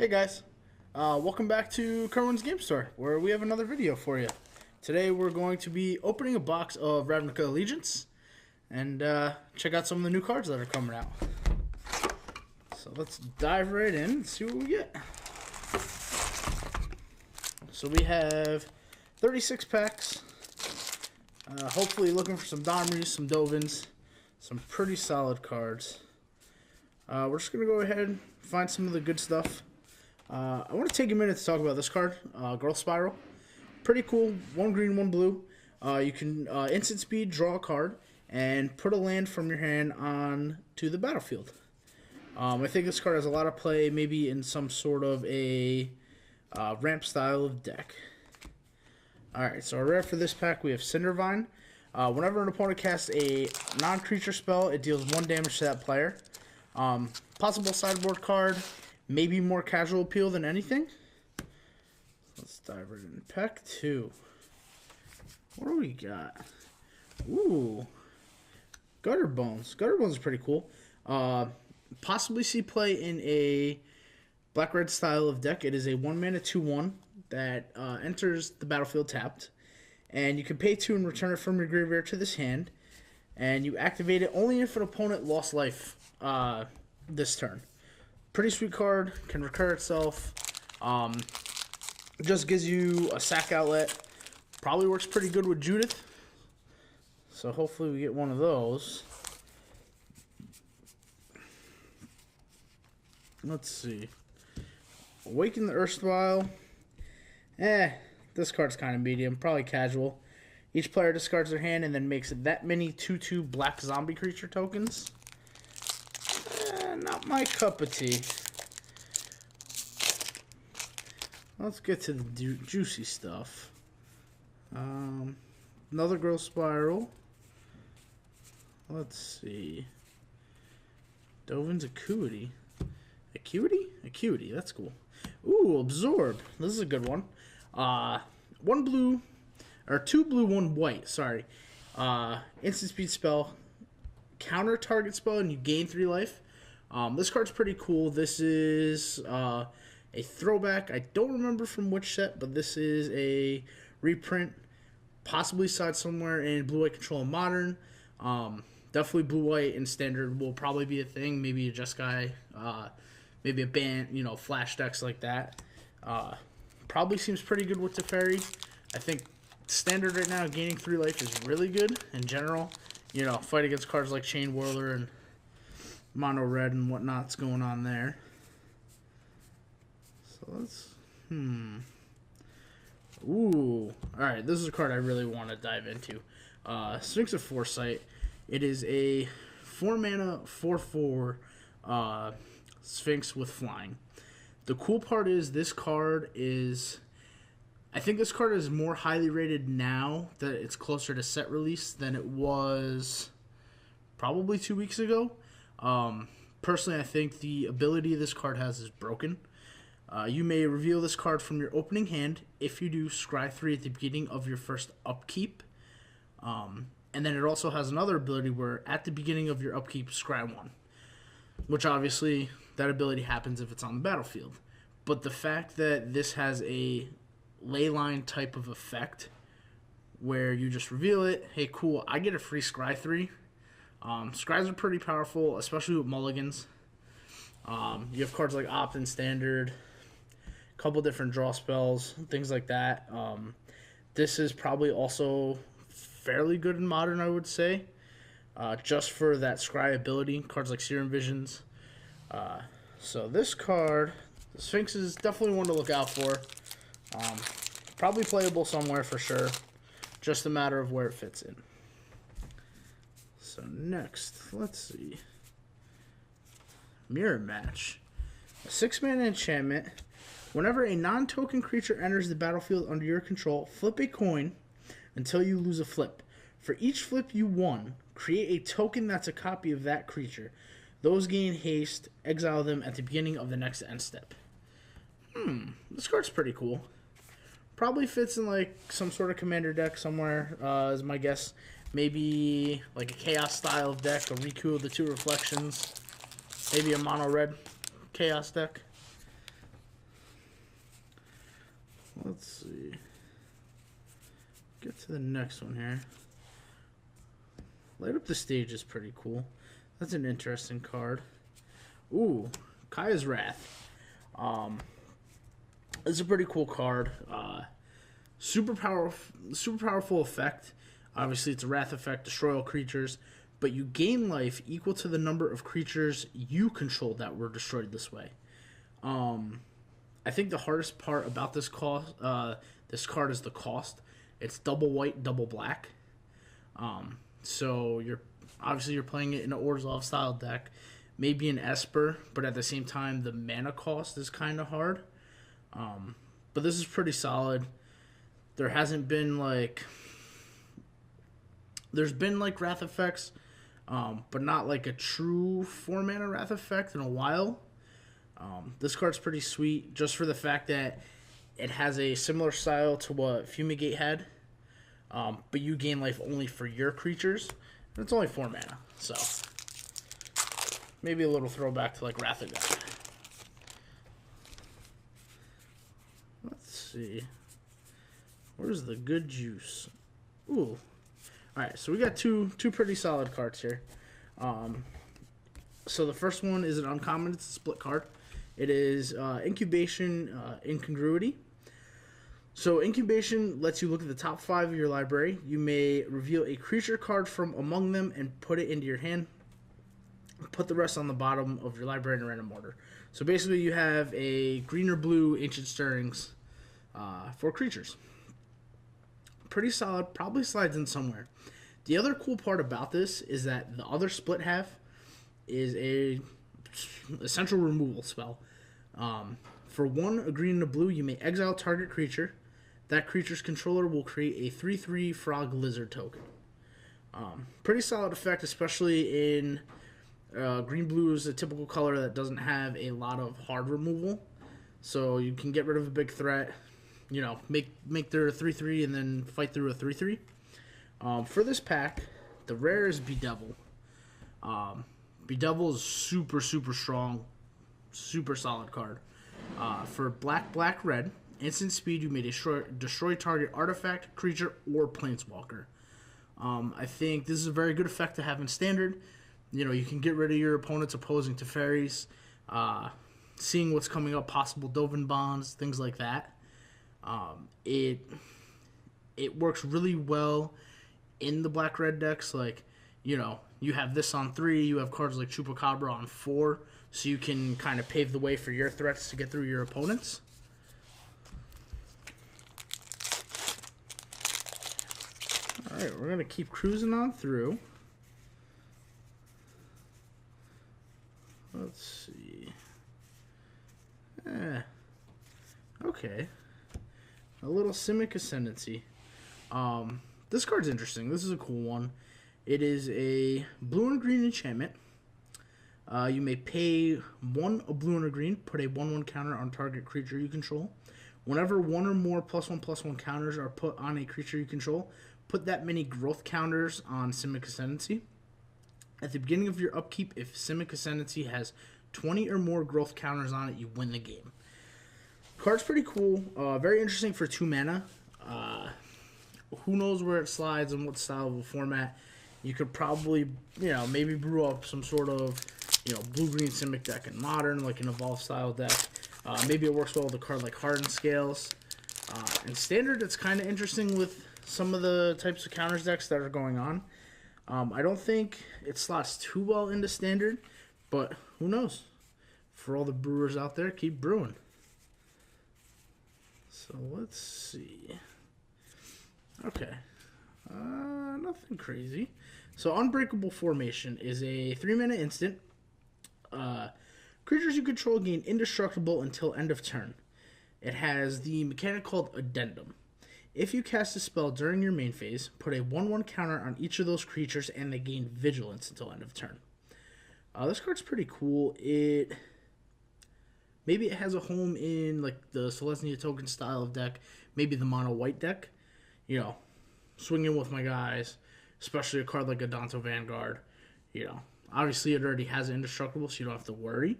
Hey guys, welcome back to Kerwin's Game Store, where we have another video for you. Today we're going to be opening a box of Ravnica Allegiance and check out some of the new cards that are coming out. So let's dive right in and see what we get. So we have 36 packs, hopefully looking for some Domries, some Dovins, some pretty solid cards. We're just going to go ahead and find some of the good stuff. I want to take a minute to talk about this card, Growth Spiral. Pretty cool, 1 green, 1 blue. You can instant speed, draw a card, and put a land from your hand on to the battlefield. I think this card has a lot of play, maybe in some sort of a ramp style of deck. Alright, so our rare for this pack, we have Cindervine. Whenever an opponent casts a non-creature spell, it deals 1 damage to that player. Possible sideboard card, maybe more casual appeal than anything. Let's dive right in. Pack 2. What do we got? Ooh, Gutter Bones. Gutter Bones is pretty cool. Possibly see play in a black-red style of deck. It is a 1-mana 2/1 that enters the battlefield tapped. And you can pay 2 and return it from your graveyard to this hand. And you activate it only if an opponent lost life this turn. Pretty sweet card, can recur itself. Just gives you a sack outlet. Probably works pretty good with Judith. So hopefully we get one of those. Let's see. Awaken the Erstwhile. This card's kind of medium, probably casual. Each player discards their hand and then makes that many 2/2 black zombie creature tokens. Not my cup of tea. Let's get to the juicy stuff. Another Growth Spiral. Let's see. Dovin's Acuity. Acuity, that's cool. Ooh, Absorb. This is a good one. 1 blue, or 2 blue, 1 white, sorry. Instant speed spell. Counter target spell and you gain 3 life. This card's pretty cool. This is a throwback. I don't remember from which set, but this is a reprint. Possibly side somewhere in Blue-White Control and Modern. Definitely Blue-White and Standard will probably be a thing. Maybe a Jeskai, maybe a band, flash decks like that. Probably seems pretty good with Teferi. I think Standard right now, gaining 3 life is really good in general. Fight against cards like Chain Whirler and Mono Red and whatnot's going on there. So let's... Ooh. Alright, this is a card I really want to dive into. Simic of Foresight. It is a 4-mana 4/4 Sphinx with flying. The cool part is this card is... I think this card is more highly rated now that it's closer to set release than it was probably 2 weeks ago. Personally, I think the ability this card has is broken. You may reveal this card from your opening hand. If you do, scry 3 at the beginning of your first upkeep. And then it also has another ability where at the beginning of your upkeep, scry 1. Which obviously, that ability happens if it's on the battlefield. But the fact that this has a leyline type of effect where you just reveal it, hey cool, I get a free scry 3. Scries are pretty powerful, especially with mulligans. You have cards like Opt and Standard, a couple different draw spells, things like that. This is probably also fairly good in Modern, I would say, just for that scry ability. Cards like Serum Visions. So this card, the Sphinx, is definitely one to look out for. Probably playable somewhere for sure. Just a matter of where it fits in. So next, let's see. Mirror Match. A 6-mana enchantment. Whenever a non-token creature enters the battlefield under your control, flip a coin until you lose a flip. For each flip you won, create a token that's a copy of that creature. Those gain haste. Exile them at the beginning of the next end step. This card's pretty cool. Probably fits in like some sort of commander deck somewhere, is my guess. Maybe like a chaos style of deck, a Riku of the 2 Reflections. Maybe a mono red chaos deck. Let's see. Get to the next one here. Light Up the Stage is pretty cool. That's an interesting card. Ooh, Kaya's Wrath. It's a pretty cool card. Super powerful effect. Obviously, it's a Wrath effect, destroy all creatures, but you gain life equal to the number of creatures you control that were destroyed this way. I think the hardest part about this card is the cost. It's double white, double black. So you're playing it in an Orzhov style deck, maybe an Esper, but at the same time the mana cost is kind of hard. But this is pretty solid. There hasn't been there's been Wrath effects, but not like a true 4-mana Wrath effect in a while. This card's pretty sweet just for the fact that it has a similar style to what Fumigate had, but you gain life only for your creatures. And it's only 4 mana, so maybe a little throwback to Wrath of God. Let's see. Where's the good juice? Ooh. Alright, so we got two pretty solid cards here. So the first one is an uncommon. It's a split card. It is Incubation Incongruity. So Incubation lets you look at the top 5 of your library. You may reveal a creature card from among them and put it into your hand. Put the rest on the bottom of your library in a random order. So basically you have a green or blue Ancient Stirrings for creatures. Pretty solid. Probably slides in somewhere. The other cool part about this is that the other split half is a essential removal spell. For 1, a green and a blue, you may exile target creature. That creature's controller will create a 3/3 frog lizard token. Pretty solid effect, especially in green-blue is a typical color that doesn't have a lot of hard removal. So you can get rid of a big threat, make their 3/3 and then fight through a 3/3. For this pack, the rare is Bedevil. Bedevil is super, super strong, super solid card. For black, red, instant speed, you may destroy target artifact, creature, or planeswalker. I think this is a very good effect to have in standard. You can get rid of your opponent's opposing Teferis, seeing what's coming up, possible Dovin Bonds, things like that. It works really well in the black-red decks. You have this on 3, you have cards like Chupacabra on 4, so you can kind of pave the way for your threats to get through your opponents. Alright, we're going to keep cruising on through. Let's see. Okay. A little Simic Ascendency. This card's interesting. This is a cool one. It is a blue and green enchantment. You may pay 1 a blue and a green, put a 1/1 counter on target creature you control. Whenever 1 or more +1/+1 counters are put on a creature you control, put that many growth counters on Simic Ascendency. At the beginning of your upkeep, if Simic Ascendency has 20 or more growth counters on it, you win the game. Card's pretty cool. Very interesting for 2 mana. Who knows where it slides and what style of a format. You could probably, maybe brew up some sort of, blue-green Simic deck in Modern, like an Evolve style deck. Maybe it works well with a card like Hardened Scales. In Standard, it's kind of interesting with some of the types of counters decks that are going on. I don't think it slots too well into Standard, but who knows? For all the brewers out there, keep brewing. So let's see. Okay. Nothing crazy. So Unbreakable Formation is a 3-mana instant. Creatures you control gain indestructible until end of turn. It has the mechanic called Addendum. If you cast a spell during your main phase, put a 1/1 counter on each of those creatures and they gain Vigilance until end of turn. This card's pretty cool. Maybe it has a home in the Selesnya token style of deck, maybe the mono white deck. Swinging with my guys, especially a card like Adanto Vanguard. Obviously it already has Indestructible, so you don't have to worry.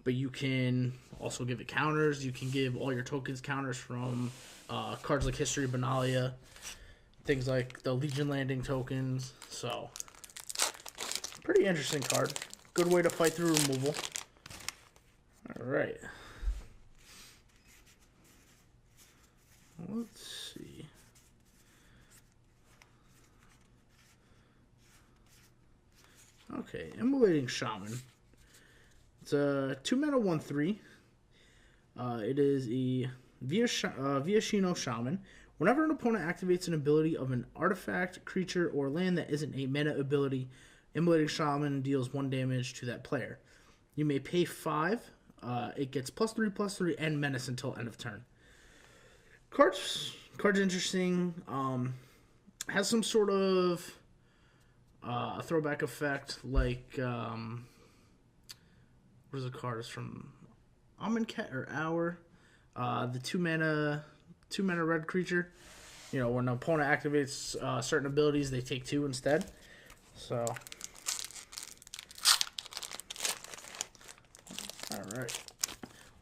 but you can also give it counters. You can give all your tokens counters from cards like History Benalia, things like the Legion Landing tokens. So, pretty interesting card. Good way to fight through removal. All right. Let's see. Okay, Immolating Shaman. It's a 2-mana 1/3. It is a Viashino Shaman. Whenever an opponent activates an ability of an artifact, creature, or land that isn't a mana ability, Immolating Shaman deals 1 damage to that player. You may pay 5. It gets +3/+3 and menace until end of turn. Card's interesting. Has some sort of a throwback effect, like where's the card? It's from Amonkhet or Hour. The 2-mana red creature. You know, when an opponent activates certain abilities, they take 2 instead. So, all right.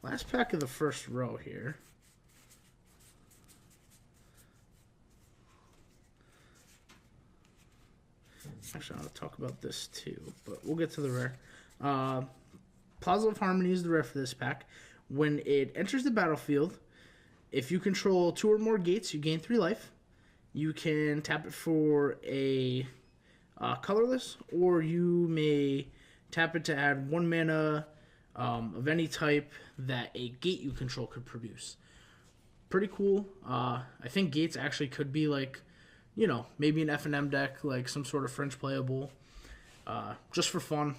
Last pack of the first row here. Actually, I'll talk about this too, but we'll get to the rare. Plaza of Harmony is the rare for this pack. When it enters the battlefield, if you control 2 or more gates, you gain 3 life. You can tap it for a colorless, or you may tap it to add 1 mana of any type that a gate you control could produce. Pretty cool. I think gates actually could be like, you know, maybe an F&M deck, like some sort of French playable, just for fun.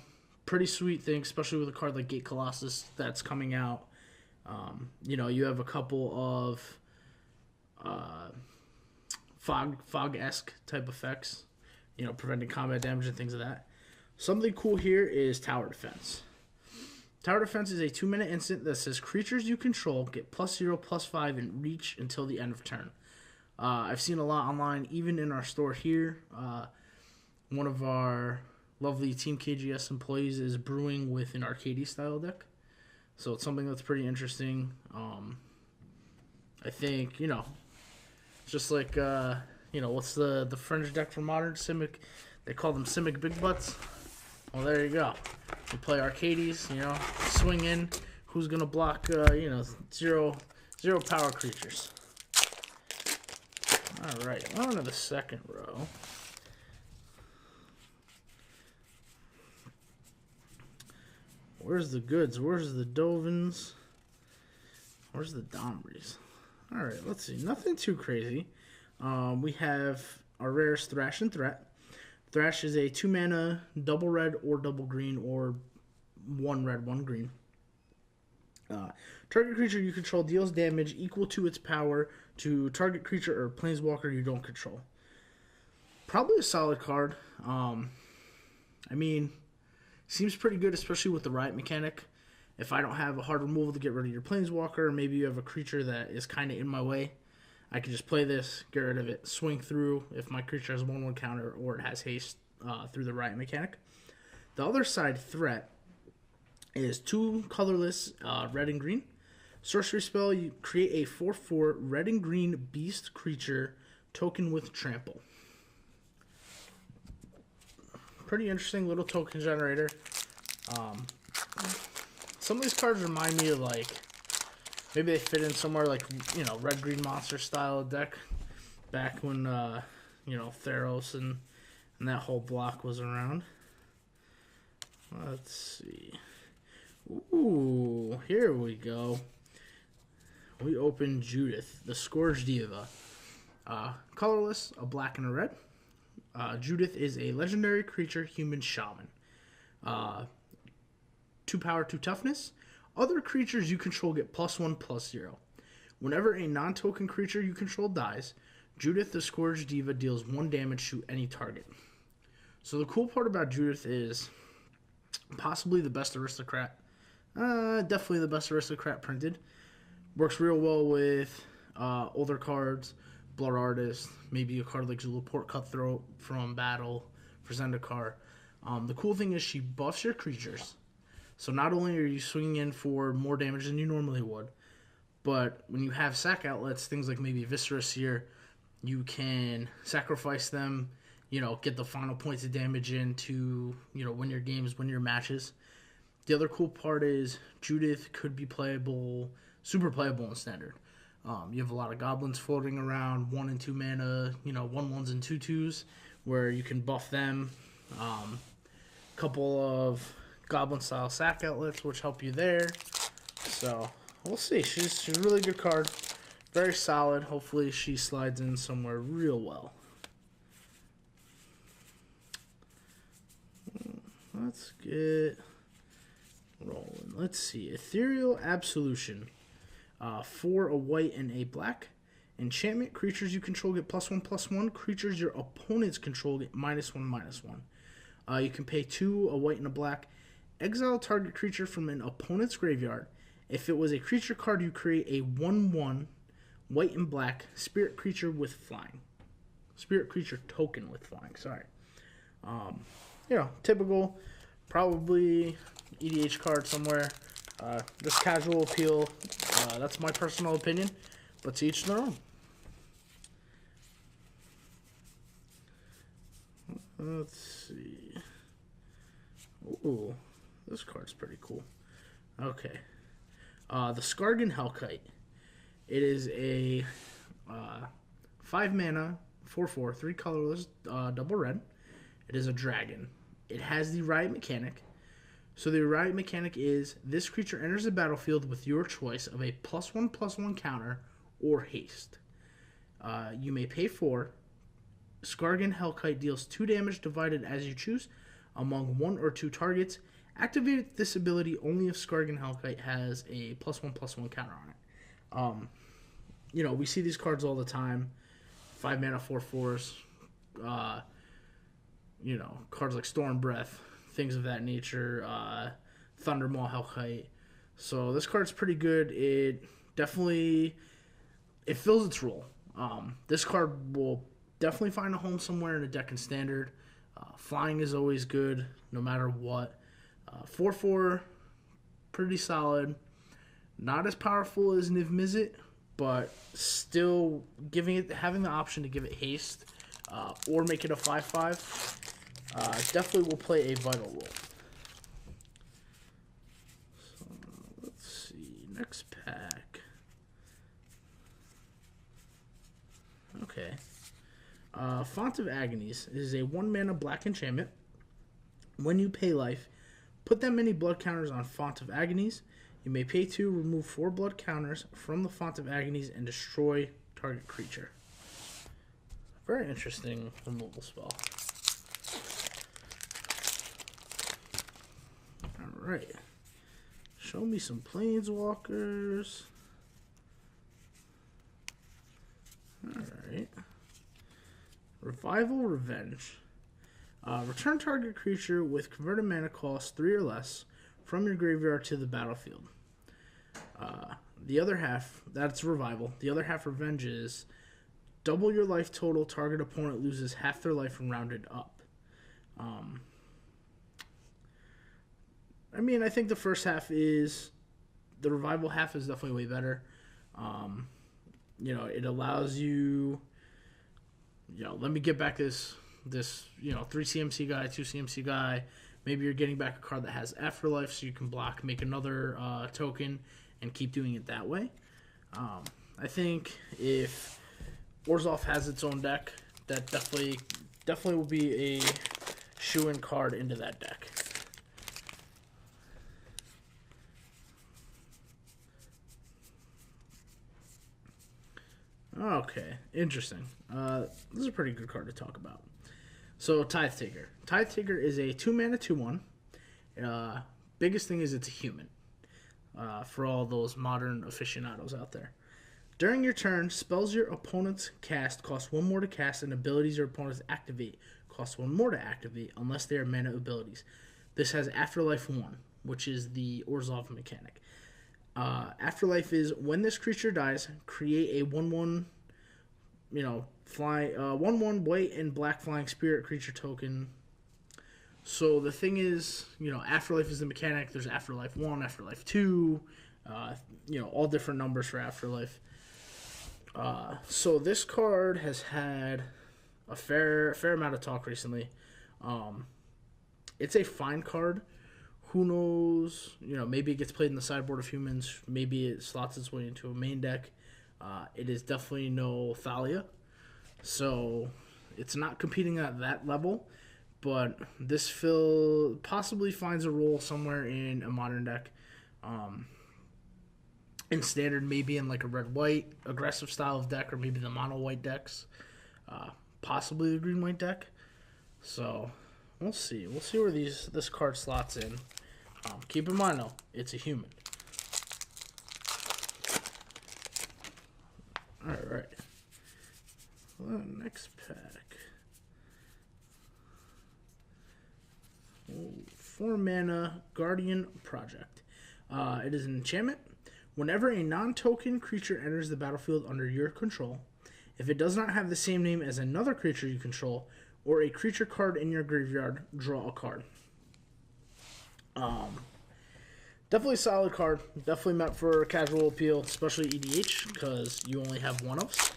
Pretty sweet thing, especially with a card like Gate Colossus that's coming out. You know, you have a couple of fog-esque type effects, you know, preventing combat damage and things of that. Something cool here is Tower Defense. Tower Defense is a 2-mana instant that says creatures you control get +0/+5 and reach until the end of turn. I've seen a lot online, even in our store here. One of our lovely Team KGS employees is brewing with an Arcady style deck. So it's something that's pretty interesting. I think, you know, just like, you know, what's the French deck for Modern? Simic. They call them Simic Big Butts. Well, there you go. You play Arcades, you know, swing in. Who's going to block, you know, zero power creatures. All right, on to the second row. Where's the goods? Where's the Dovins? Where's the Domries? All right, let's see. Nothing too crazy. We have our rarest Thrash and Threat. Thrash is a 2-mana double red or double green, or 1 red, 1 green. Target creature you control deals damage equal to its power to target creature or planeswalker you don't control. Probably a solid card. I mean, seems pretty good, especially with the Riot mechanic. If I don't have a hard removal to get rid of your planeswalker, maybe you have a creature that is kind of in my way, I can just play this, get rid of it, swing through if my creature has 1/1 counter or it has haste through the Riot mechanic. The other side, Threat, is 2 colorless red and green. Sorcery spell, you create a 4/4 red and green beast creature token with trample. Pretty interesting little token generator. Some of these cards remind me of, like, maybe they fit in somewhere like, you know, red green monster style deck back when you know, Theros and that whole block was around. Let's see. Ooh, here we go. We open Judith, the Scourge Diva. Colorless, a black and a red. Judith is a legendary creature, human shaman. 2 power, 2 toughness. Other creatures you control get +1/+0. Whenever a non-token creature you control dies, Judith the Scourge Diva deals 1 damage to any target. So the cool part about Judith is possibly the best aristocrat. Definitely the best aristocrat printed. Works real well with older cards, Blood Artist, maybe a card like Zulaport Cutthroat from Battle for Zendikar. The cool thing is she buffs your creatures. So not only are you swinging in for more damage than you normally would, but when you have sack outlets, things like maybe Viscera Seer, you can sacrifice them, get the final points of damage in to, win your games, win your matches. The other cool part is Judith could be playable, super playable in Standard. You have a lot of goblins floating around, 1 and 2 mana, 1/1s and 2/2s, where you can buff them. Couple of goblin-style sack outlets, which help you there. So we'll see. She's a really good card, very solid. Hopefully, she slides in somewhere real well. Let's get rolling. Let's see. Ethereal Absolution. 4 a white and a black. Enchantment. Creatures you control get +1/+1. Creatures your opponents control get -1/-1. You can pay 2 a white and a black. Exile target creature from an opponent's graveyard. If it was a creature card, you create a 1/1 white and black spirit creature with flying. Spirit creature token with flying. Sorry. Typical, probably EDH card somewhere. This casual appeal, that's my personal opinion, but to each their own. Let's see. Ooh, this card's pretty cool. Okay. The Gargan Hellkite. It is a 5 mana, 4/4, 3 colorless, double red. It is a dragon. It has the Riot mechanic. So the Riot mechanic is this creature enters the battlefield with your choice of a +1/+1 counter or haste. You may pay 4. Gargan Hellkite deals 2 damage divided as you choose among 1 or 2 targets. Activate this ability only if Gargan Hellkite has a +1/+1 counter on it. We see these cards all the time. 5 mana 4/4s. Cards like Storm Breath, things of that nature. Thundermaw Hellkite. So this card's pretty good. It fills its role. This card will definitely find a home somewhere in a deck in Standard. Flying is always good, no matter what. 4/4, pretty solid. Not as powerful as Niv Mizzet, but still having the option to give it haste or make it a 5/5 definitely will play a vital role. So let's see, next pack. Okay. Font of Agonies is a 1 mana black enchantment. When you pay life, put that many blood counters on Font of Agonies. You may pay 2, remove 4 blood counters from the Font of Agonies, and destroy target creature. Very interesting removal spell. Alright. Show me some Planeswalkers. Alright. Revival Revenge. Return target creature with converted mana cost 3 or less from your graveyard to the battlefield. The other half, that's Revival. The other half, Revenge, is double your life total. Target opponent loses half their life and rounded up. I think the first half is... The Revival half is definitely way better. It allows you... let me get back this 3 CMC guy, 2 CMC guy. Maybe you're getting back a card that has Afterlife, so you can block, make another token, and keep doing it that way. I think if Orzhov has its own deck, that definitely will be a shoe-in card into that deck. Okay, interesting. This is a pretty good card to talk about. So, Tithe Taker. Tithe Taker is a 2 mana 2/1. Biggest thing is it's a human. For all those modern aficionados out there. During your turn, spells your opponents cast cost 1 more to cast, and abilities your opponents activate cost 1 more to activate, unless they are mana abilities. This has Afterlife 1, which is the Orzhov mechanic. Afterlife is when this creature dies, create a 1/1, 1/1 white and black flying spirit creature token So the thing is, you know, Afterlife is the mechanic. There's Afterlife 1, Afterlife 2, you know, all different numbers for Afterlife. So this card has had a fair amount of talk recently. It's a fine card. Who knows? You know, maybe it gets played in the sideboard of humans. Maybe it slots its way into a main deck. It is definitely no Thalia. So it's not competing at that level. But this fill possibly finds a role somewhere in a modern deck. In standard, maybe in like a red-white aggressive style of deck, or maybe the mono-white decks. Possibly the green-white deck. So we'll see. We'll see where this card slots in. Keep in mind, though, it's a human. All right. Well, next pack. 4 mana Guardian Project. It is an enchantment. Whenever a non-token creature enters the battlefield under your control, if it does not have the same name as another creature you control, or a creature card in your graveyard, draw a card. Definitely a solid card. Definitely meant for casual appeal, especially EDH, because you only have one of us.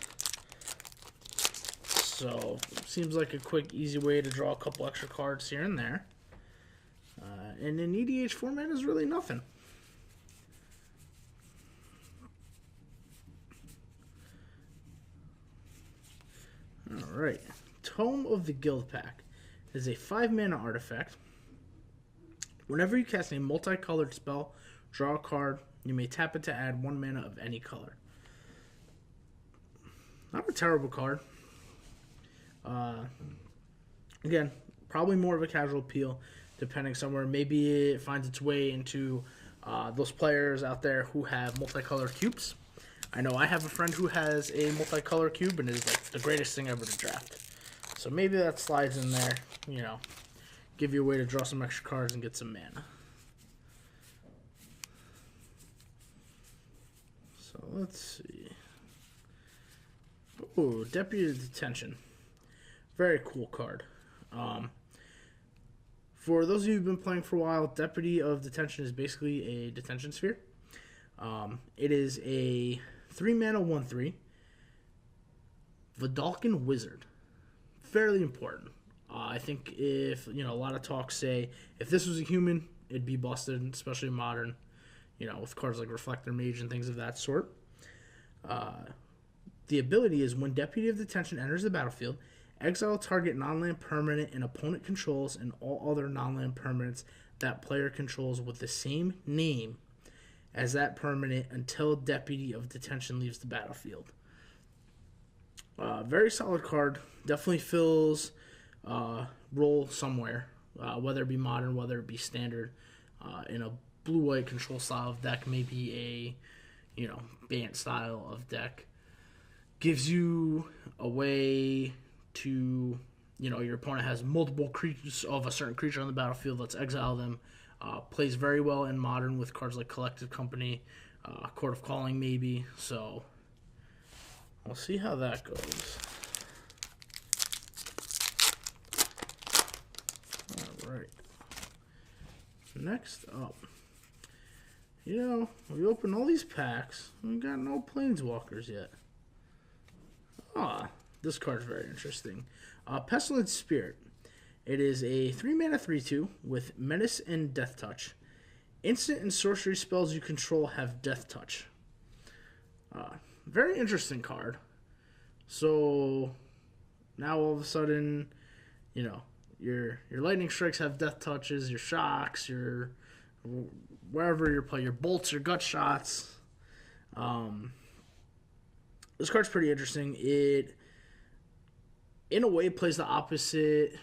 So, seems like a quick, easy way to draw a couple extra cards here and there. And in EDH format is really nothing. Alright. Tome of the Guild Pack is a 5-mana artifact. Whenever you cast a multicolored spell, draw a card. You may tap it to add 1 mana of any color. Not a terrible card. Again, probably more of a casual appeal, depending somewhere. Maybe it finds its way into those players out there who have multicolored cubes. I know I have a friend who has a multicolor cube, and it is like the greatest thing ever to draft. So maybe that slides in there, you know. Give you a way to draw some extra cards and get some mana. So let's see. Oh, Deputy of Detention. Very cool card. For those of you who've been playing for a while, Deputy of Detention is basically a detention sphere. It is a 3-mana 1/3 Vidalcan Wizard. Fairly important. I think if, you know, a lot of talks say if this was a human, it'd be busted, especially modern, you know, with cards like Reflector Mage and things of that sort. The ability is when Deputy of Detention enters the battlefield, exile target non-land permanent an opponent controls and all other non-land permanents that player controls with the same name as that permanent until Deputy of Detention leaves the battlefield. Very solid card. Definitely fills role somewhere, whether it be modern, whether it be standard, in a blue-white control style of deck, maybe a, you know, Bant style of deck. Gives you a way to, you know, your opponent has multiple creatures of a certain creature on the battlefield, let's exile them. Plays very well in modern with cards like Collective Company, Court of Calling maybe, so we'll see how that goes. Alright. Next up. You know, we opened all these packs, we got no Planeswalkers yet. This card's very interesting. Pestilent Spirit. It is a 3-mana 3/2 with Menace and Death Touch. Instant and sorcery spells you control have Death Touch. Very interesting card. So now all of a sudden, you know, your lightning strikes have Death Touches, your shocks, your wherever you play, your bolts, your gut shots. This card's pretty interesting. It, in a way, plays the opposite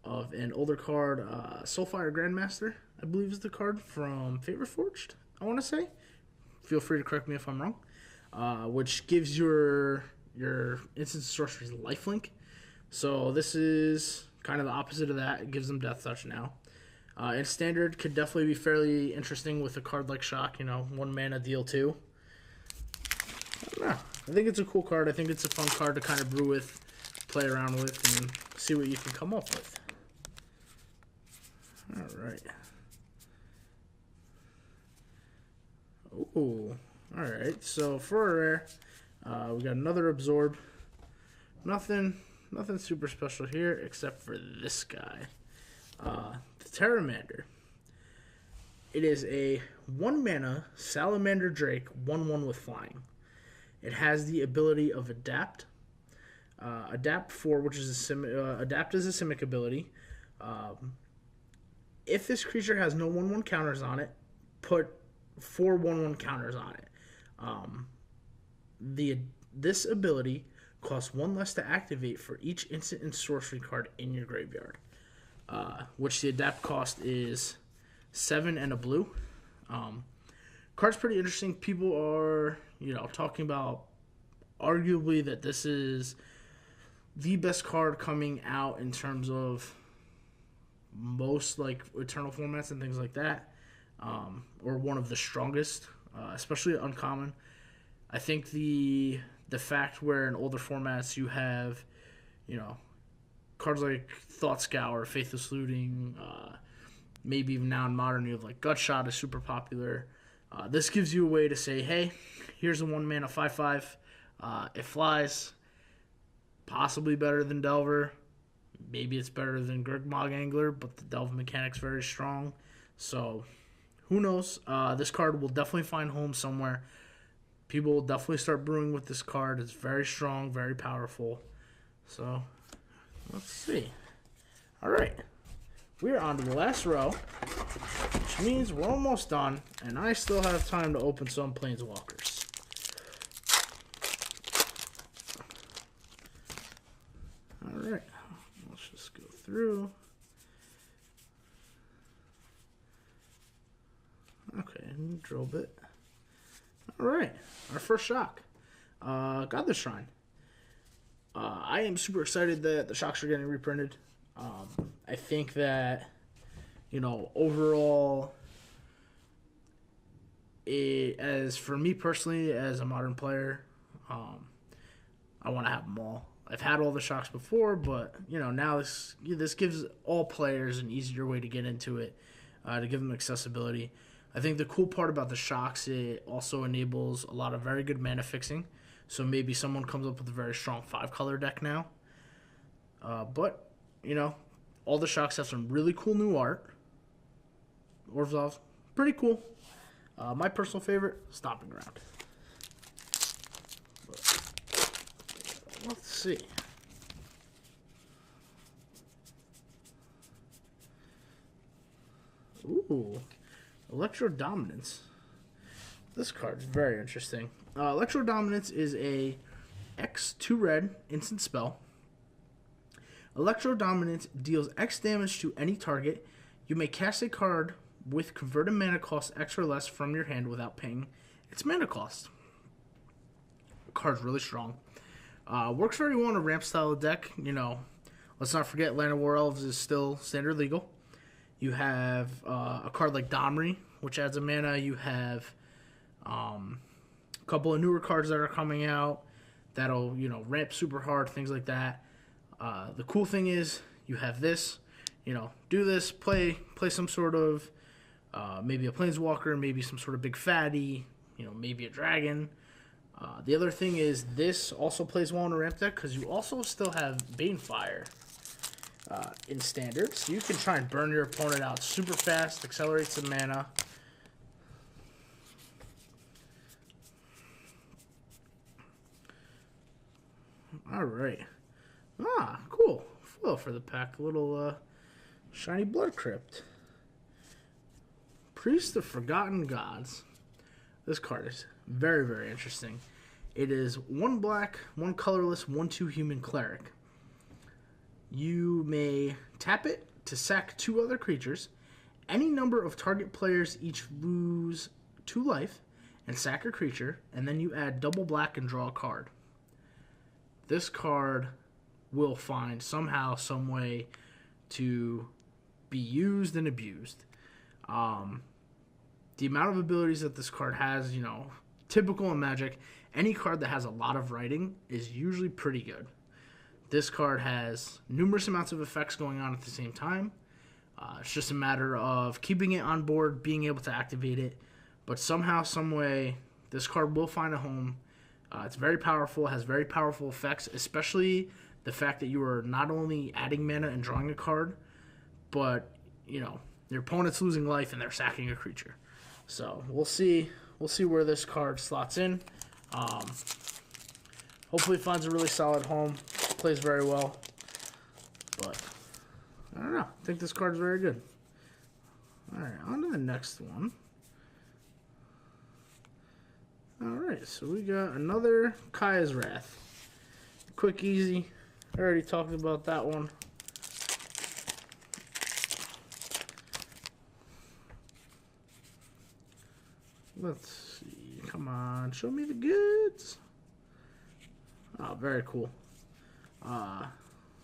of an older card, Soulfire Grandmaster, I believe is the card from Fate Reforged, I want to say. Feel free to correct me if I'm wrong. Which gives your instant sorceries lifelink. So this is kind of the opposite of that. It gives them Death Touch now. In Standard, could definitely be fairly interesting with a card like Shock, you know, 1 mana deal 2. I don't know. I think it's a cool card. I think it's a fun card to kind of brew with play around with and see what you can come up with. Alright. Ooh. Alright, so for a rare, we got another Absorb. Nothing super special here except for this guy. The Terramander. It is a 1-mana Salamander Drake, 1/1 with flying. It has the ability of Adapt. Adapt 4, which is Adapt is a Simic ability. If this creature has no 1/1 counters on it, put 4 1/1 counters on it. This ability costs 1 less to activate for each instant and sorcery card in your graveyard, which the Adapt cost is 7 and a blue. Card's pretty interesting. People are, talking about arguably that this is the best card coming out in terms of most like Eternal formats and things like that, or one of the strongest, especially uncommon. I think the fact where in older formats you have, cards like Thought Scour, Faithless Looting, maybe even now in modern you have like Gutshot is super popular. This gives you a way to say, hey, here's a 1-mana 5/5. It flies. Possibly better than Delver. Maybe it's better than Gurgmog Angler, but the Delve mechanic's very strong. So, who knows? This card will definitely find home somewhere. People will definitely start brewing with this card. It's very strong, very powerful. So, let's see. Alright. We're on to the last row, which means we're almost done, and I still have time to open some Planeswalkers. Alright, let's just go through. Okay, drill bit. Alright, our first shock. Godless Shrine. I am super excited that the shocks are getting reprinted. I think that, overall, as for me personally, as a modern player, I want to have them all. I've had all the shocks before, but, now this gives all players an easier way to get into it, to give them accessibility. I think the cool part about the shocks, it also enables a lot of very good mana fixing. So maybe someone comes up with a very strong 5-color deck now. But, all the shocks have some really cool new art. Orzhov's pretty cool. My personal favorite, Stomping Ground. Let's see. Ooh, Electro Dominance. This card's very interesting. Electro Dominance is a X 2-red instant spell. Electro Dominance deals X damage to any target. You may cast a card with converted mana cost X or less from your hand without paying its mana cost. The card's really strong. Works very well in a ramp style deck. Let's not forget Land of War Elves is still standard legal. You have a card like Domri, which adds a mana. You have a couple of newer cards that are coming out that'll, ramp super hard, things like that. The cool thing is you have this, do this, play some sort of, maybe a Planeswalker, maybe some sort of big fatty, maybe a dragon. The other thing is this also plays well in a ramp deck because you also still have Banefire in standard. So you can try and burn your opponent out super fast, accelerate some mana. Alright. Cool. Foil for the pack. A little shiny Blood Crypt. Priest of Forgotten Gods. This card is very, very interesting. It is 1 black, 1 colorless, 1/2 human cleric. You may tap it to sack 2 other creatures. Any number of target players each lose 2 life and sack a creature, and then you add double black and draw a card. This card will find somehow, some way to be used and abused. The amount of abilities that this card has, typical in Magic, any card that has a lot of writing is usually pretty good. This card has numerous amounts of effects going on at the same time. It's just a matter of keeping it on board, being able to activate it. But somehow, some way, this card will find a home. It's very powerful, has very powerful effects, especially the fact that you are not only adding mana and drawing a card, but, your opponent's losing life and they're sacking a creature. So we'll see where this card slots in. Hopefully it finds a really solid home, plays very well. But I don't know. I think this card's very good. Alright, on to the next one. Alright, so we got another Kaya's Wrath. Quick, easy. I already talked about that one. Let's see. Come on, show me the goods. Oh, very cool.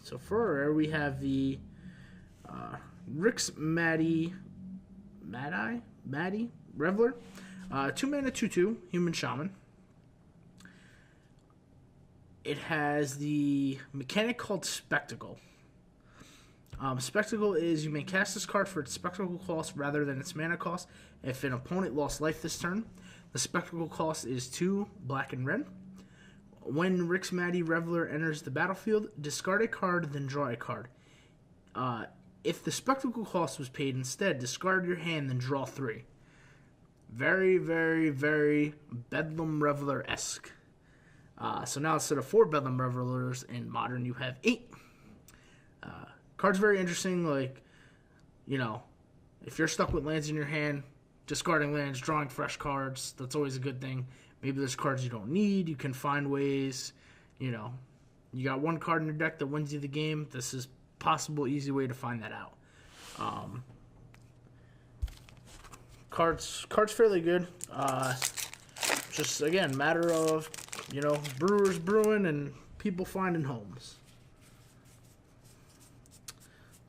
So for our rare, we have the Maddie Reveler. 2 mana, 2/2, Human Shaman. It has the mechanic called Spectacle. Spectacle is you may cast this card for its Spectacle cost rather than its mana cost. If an opponent lost life this turn, the Spectacle cost is 2 black and red. When Maddie Reveler enters the battlefield, discard a card, then draw a card. If the Spectacle cost was paid instead, discard your hand, then draw 3. Very, very, very Bedlam Reveler-esque. So now instead of 4 Bedlam Revelers in Modern, you have 8. Card's very interesting, like, if you're stuck with lands in your hand, discarding lands, drawing fresh cards, that's always a good thing. Maybe there's cards you don't need, you can find ways, you got one card in your deck that wins you the game, this is a possible easy way to find that out. Card's fairly good. Just, again, matter of, brewers brewing and people finding homes.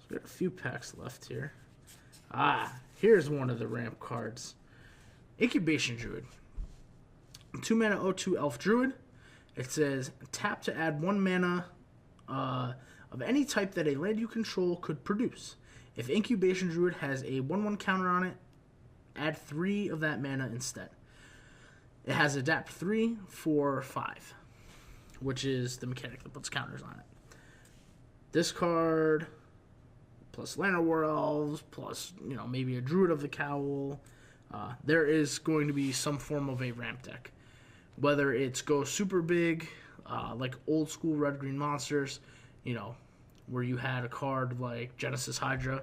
So we got a few packs left here. Here's one of the ramp cards. Incubation Druid. 2 mana 0/2 Elf Druid. It says, tap to add 1 mana of any type that a land you control could produce. If Incubation Druid has a 1/1 counter on it, add 3 of that mana instead. It has Adapt 3 for 5, which is the mechanic that puts counters on it. This card, plus Llanowar War Elves, plus, maybe a Druid of the Cowl. There is going to be some form of a ramp deck. Whether it's go super big, like old school red-green monsters, where you had a card like Genesis Hydra,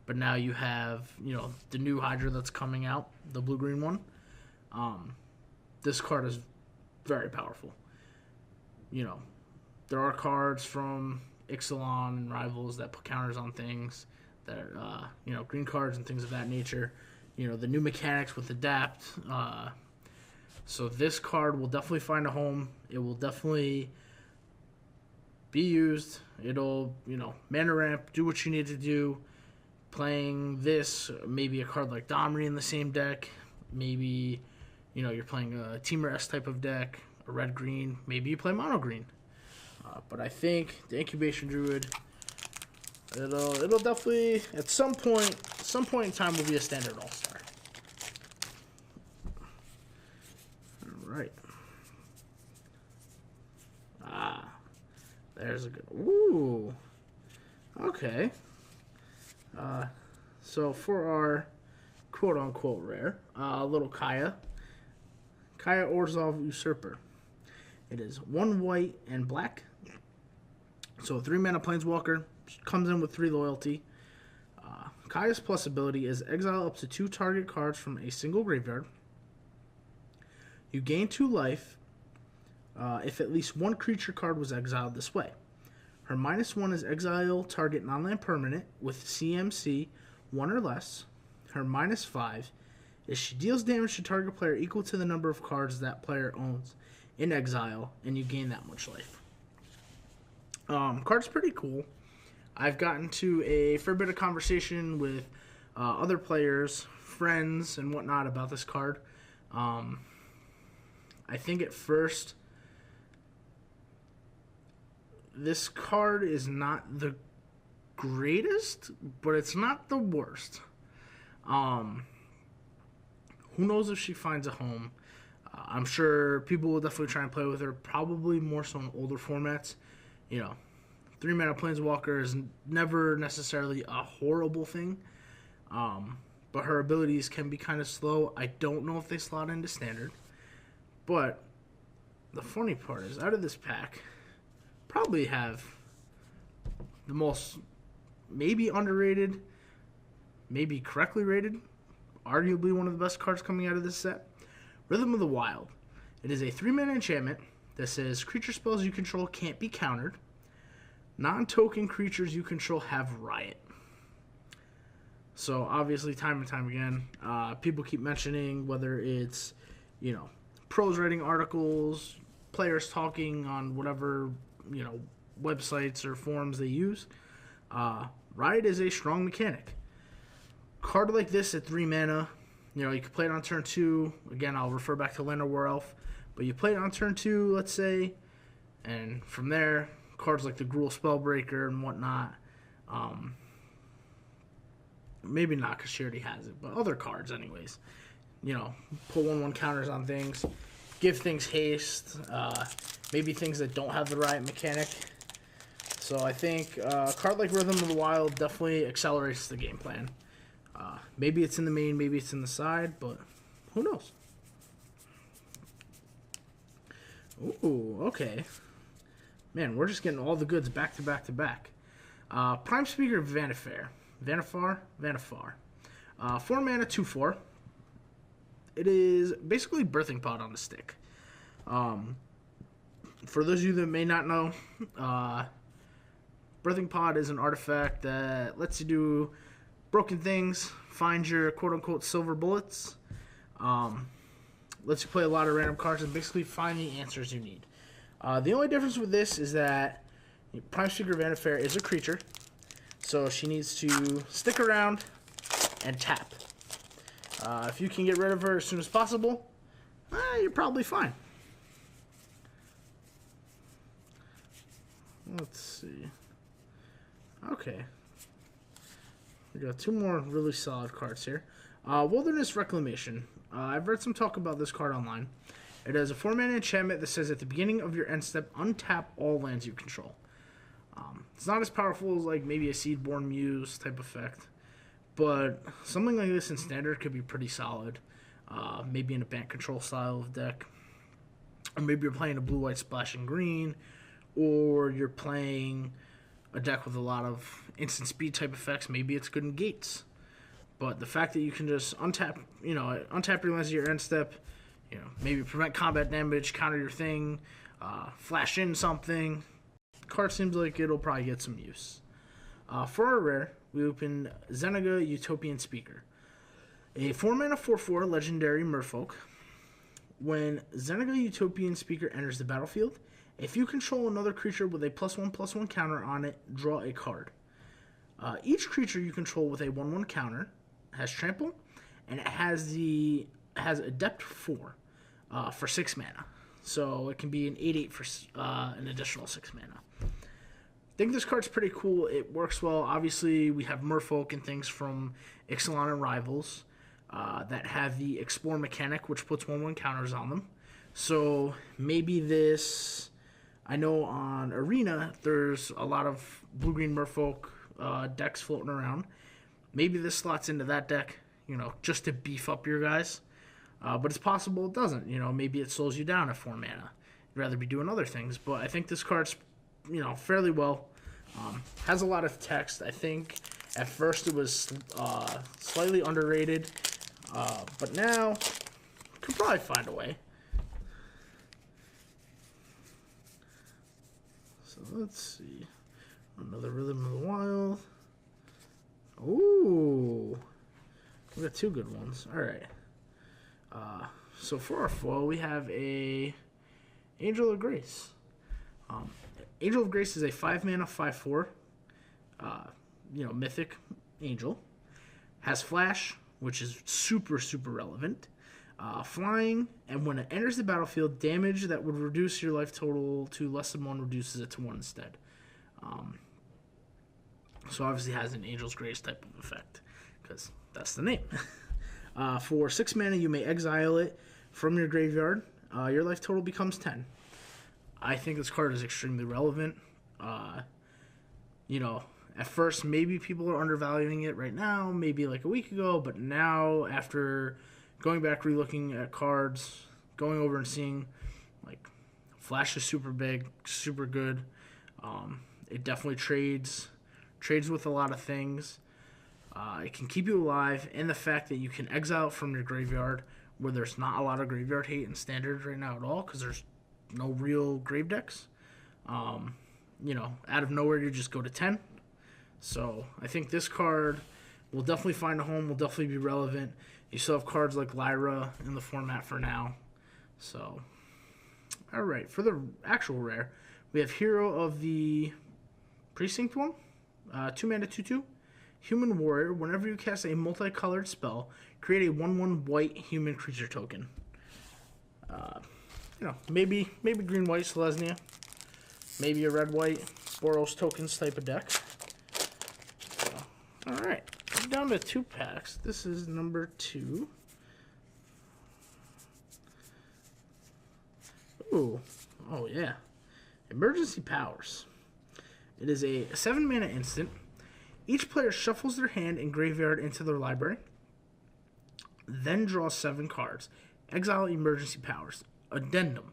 but now you have, the new Hydra that's coming out, the blue-green one. This card is very powerful. There are cards from Ixalan and Rivals that put counters on things that are, green cards and things of that nature. The new mechanics with Adapt. So this card will definitely find a home. It will definitely be used. It'll, mana ramp, do what you need to do. Playing this, maybe a card like Domri in the same deck. Maybe, you're playing a Teamer-esque type of deck, a red-green. Maybe you play mono-green. But I think the Incubation Druid, it'll definitely, at some point in time, will be a standard all-star. Alright. There's a good, ooh. Okay. So for our quote-unquote rare, little Kaya Orzhov Usurper. It is 1 white and black. So 3 mana Planeswalker, comes in with 3 loyalty. Kaya's plus ability is exile up to 2 target cards from a single graveyard. You gain 2 life if at least 1 creature card was exiled this way. Her -1 is exile target non-land permanent with CMC 1 or less. Her -5 is she deals damage to target player equal to the number of cards that player owns in exile, and you gain that much life. Card's pretty cool. I've gotten to a fair bit of conversation with other players, friends, and whatnot about this card. I think at first, this card is not the greatest, but it's not the worst. Who knows if she finds a home? I'm sure people will definitely try and play with her, probably more so in older formats. 3-mana Planeswalker is never necessarily a horrible thing, but her abilities can be kind of slow. I don't know if they slot into Standard, but the funny part is, out of this pack, probably have the most maybe underrated, maybe correctly rated, arguably one of the best cards coming out of this set, Rhythm of the Wild. It is a 3-mana enchantment that says creature spells you control can't be countered. Non-token creatures you control have Riot. So obviously, time and time again, people keep mentioning whether it's, pros writing articles, players talking on whatever, websites or forums they use. Riot is a strong mechanic. Card like this at 3 mana, you can play it on turn 2. Again, I'll refer back to Land or War Elf. But you play it on turn 2, let's say, and from there, cards like the Gruul Spellbreaker and whatnot, maybe not because she already has it, but other cards anyways. Pull 1/1 counters on things, give things haste, maybe things that don't have the Riot mechanic. So I think a card like Rhythm of the Wild definitely accelerates the game plan. Maybe it's in the main, maybe it's in the side, but who knows? Ooh, okay. Man, we're just getting all the goods back to back to back. Prime Speaker Vannifar. 4 mana, 2/4. It is basically Birthing Pod on a stick. For those of you that may not know, Birthing Pod is an artifact that lets you do broken things, find your quote-unquote silver bullets, lets you play a lot of random cards, and basically find the answers you need. The only difference with this is that Prime Speaker Vannifar is a creature, so she needs to stick around and tap. If you can get rid of her as soon as possible, you're probably fine. Let's see. Okay. We got 2 more really solid cards here. Wilderness Reclamation. I've read some talk about this card online. It has a 4-mana enchantment that says at the beginning of your end step, untap all lands you control. It's not as powerful as like maybe a Seedborn Muse type effect, but something like this in Standard could be pretty solid. Maybe in a bank control style of deck, or maybe you're playing a blue-white splashing green, or you're playing a deck with a lot of instant speed type effects. Maybe it's good in gates. But the fact that you can just untap your lands at your end step, maybe prevent combat damage, counter your thing, flash in something. The card seems like it'll probably get some use. For our rare, we open Zeniga Utopian Speaker. A 4-mana 4/4 legendary merfolk. When Zeniga Utopian Speaker enters the battlefield, if you control another creature with a +1/+1 counter on it, draw a card. Each creature you control with a 1/1 counter has trample, and it has Adept 4 for 6 mana. So it can be an 8/8 for an additional 6 mana. I think this card's pretty cool. It works well. Obviously, we have Merfolk and things from Ixalan and Rivals that have the Explore mechanic, which puts 1/1 counters on them. So maybe this... I know on Arena, there's a lot of blue-green Merfolk decks floating around. Maybe this slots into that deck, just to beef up your guys. But it's possible it doesn't. Maybe it slows you down at 4 mana. You'd rather be doing other things. But I think this card's, fairly well. Has a lot of text. I think at first it was slightly underrated. But now, could probably find a way. So let's see. Another Rhythm of the Wild. Ooh. We got 2 good ones. Alright. So for our foil, we have a Angel of Grace. Angel of Grace is a 5-mana 5/4, mythic angel. Has flash, which is super, super relevant. Flying, and when it enters the battlefield, damage that would reduce your life total to less than 1 reduces it to 1 instead. So obviously it has an Angel's Grace type of effect, because that's the name. For 6 mana, you may exile it from your graveyard. Your life total becomes 10. I think this card is extremely relevant. You know, at first, maybe people are undervaluing it right now, maybe like a week ago, but now, after going back, relooking at cards, going over and seeing, like, Flash is super big, super good. It definitely trades with a lot of things. It can keep you alive, and the fact that you can exile from your graveyard, where there's not a lot of graveyard hate in Standard right now at all, because there's no real grave decks. You know, out of nowhere, you just go to 10. So I think this card will definitely find a home, will definitely be relevant. You still have cards like Lyra in the format for now. So, all right, for the actual rare, we have Hero of the Precinct one, 2 mana 2/2. Human Warrior. Whenever you cast a multicolored spell, create a 1/1 white human creature token. You know, maybe green-white Selesnya. Maybe a red-white Boros tokens type of deck. So, alright. Down to 2 packs. This is number 2. Ooh. Oh, yeah. Emergency Powers. It is a 7 mana instant. Each player shuffles their hand and graveyard into their library. Then draw 7 cards. Exile Emergency Powers. Addendum.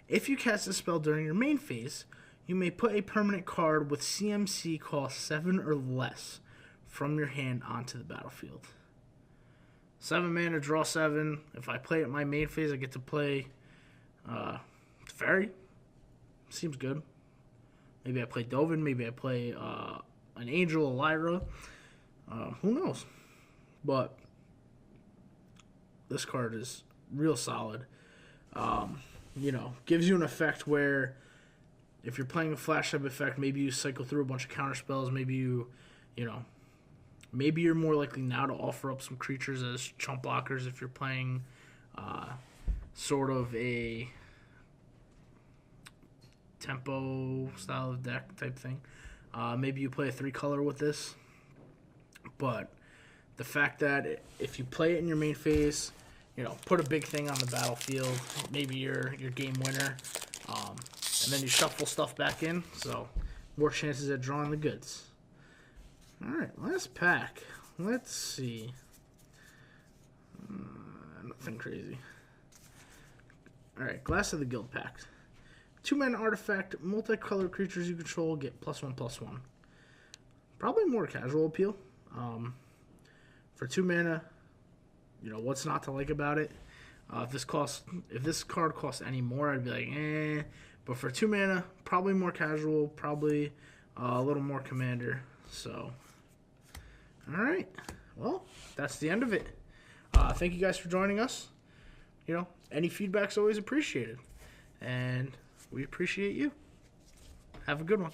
If you cast a spell during your main phase, you may put a permanent card with CMC cost 7 or less from your hand onto the battlefield. 7 mana, draw 7. If I play it in my main phase, I get to play Fairy. Seems good. Maybe I play Dovin. Maybe I play an Angel, a Lyra. Who knows? But this card is real solid. You know, gives you an effect where if you're playing a flash type effect, maybe you cycle through a bunch of counter spells. Maybe you know, maybe you're more likely now to offer up some creatures as chump blockers if you're playing sort of a tempo style of deck type thing. Maybe you play a 3-color with this. But the fact that if you play it in your main phase, you know, put a big thing on the battlefield, maybe your game winner, and then you shuffle stuff back in, so more chances at drawing the goods. Alright, last pack. Let's see. Nothing crazy. Alright, Glass of the Guild Pact. 2 mana artifact, multicolored creatures you control get +1/+1. Probably more casual appeal. For 2 mana, you know, what's not to like about it? If this card costs any more, I'd be like, eh. But for 2 mana, probably more casual, probably a little more commander. So, all right. Well, that's the end of it. Thank you guys for joining us. You know, any feedback's always appreciated. And we appreciate you. Have a good one.